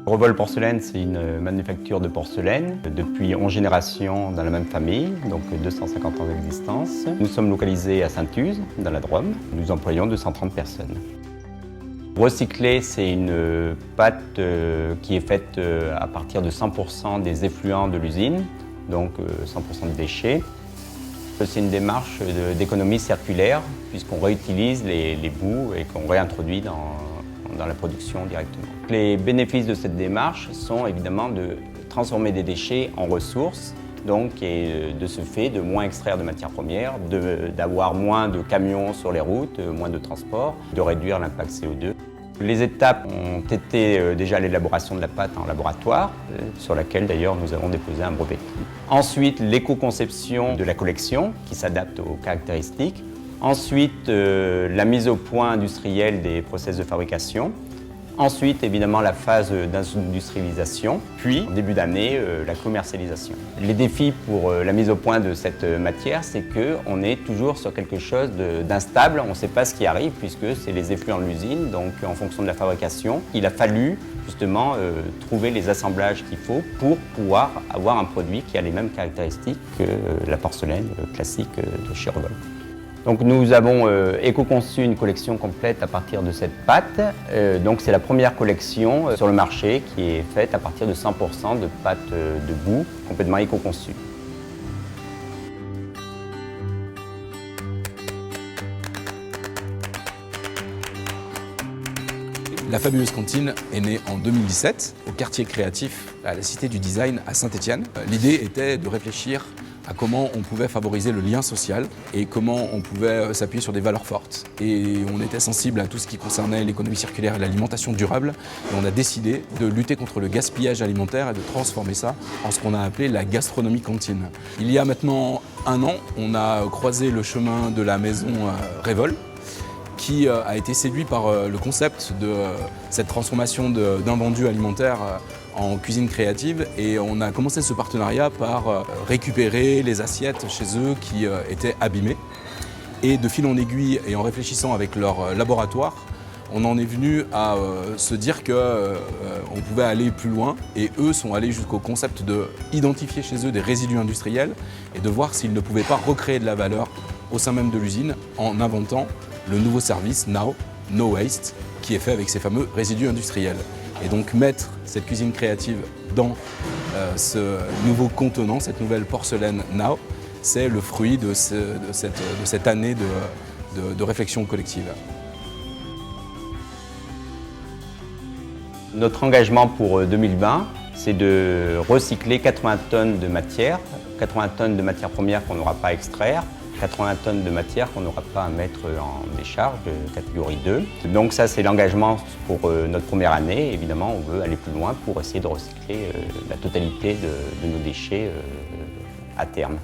Revol Porcelaine, c'est une manufacture de porcelaine depuis 11 générations dans la même famille, donc 250 ans d'existence. Nous sommes localisés à Sainte-Use, dans la Drôme. Nous employons 230 personnes. Recycler, c'est une pâte qui est faite à partir de 100% des effluents de l'usine, donc 100% de déchets. C'est une démarche d'économie circulaire, puisqu'on réutilise les bouts et qu'on réintroduit dans la production directement. Les bénéfices de cette démarche sont évidemment de transformer des déchets en ressources, donc, et de ce fait de moins extraire de matières premières, d'avoir moins de camions sur les routes, moins de transport, de réduire l'impact CO2. Les étapes ont été déjà l'élaboration de la pâte en laboratoire, sur laquelle d'ailleurs nous avons déposé un brevet. Ensuite, l'éco-conception de la collection qui s'adapte aux caractéristiques. Ensuite, la mise au point industrielle des process de fabrication. Ensuite, évidemment, la phase d'industrialisation. Puis, en début d'année, la commercialisation. Les défis pour la mise au point de cette matière, c'est qu'on est toujours sur quelque chose d'instable. On ne sait pas ce qui arrive puisque c'est les effluents de l'usine. Donc, en fonction de la fabrication, il a fallu justement trouver les assemblages qu'il faut pour pouvoir avoir un produit qui a les mêmes caractéristiques que la porcelaine classique de chez Revol. Donc nous avons éco-conçu une collection complète à partir de cette pâte. Donc c'est la première collection sur le marché qui est faite à partir de 100% de pâte de boue complètement éco-conçue. La fabuleuse cantine est née en 2017 au quartier créatif à la Cité du Design à Saint-Étienne. L'idée était de réfléchir à comment on pouvait favoriser le lien social et comment on pouvait s'appuyer sur des valeurs fortes. Et on était sensible à tout ce qui concernait l'économie circulaire et l'alimentation durable. Et on a décidé de lutter contre le gaspillage alimentaire et de transformer ça en ce qu'on a appelé la gastronomie cantine. Il y a maintenant un an, on a croisé le chemin de la maison Revol, qui a été séduit par le concept de cette transformation d'un vendu alimentaire en cuisine créative, et on a commencé ce partenariat par récupérer les assiettes chez eux qui étaient abîmées. Et de fil en aiguille et en réfléchissant avec leur laboratoire, on en est venu à se dire qu'on pouvait aller plus loin, et eux sont allés jusqu'au concept d'identifier chez eux des résidus industriels et de voir s'ils ne pouvaient pas recréer de la valeur au sein même de l'usine en inventant le nouveau service Now, No Waste, qui est fait avec ces fameux résidus industriels. Et donc mettre cette cuisine créative dans ce nouveau contenant, cette nouvelle porcelaine Now, c'est le fruit de cette année de réflexion collective. Notre engagement pour 2020, c'est de recycler 80 tonnes de matière, 80 tonnes de matières premières qu'on n'aura pas à extraire, 80 tonnes de matière qu'on n'aura pas à mettre en décharge de catégorie 2. Donc ça, c'est l'engagement pour notre première année. Évidemment, on veut aller plus loin pour essayer de recycler la totalité de nos déchets à terme.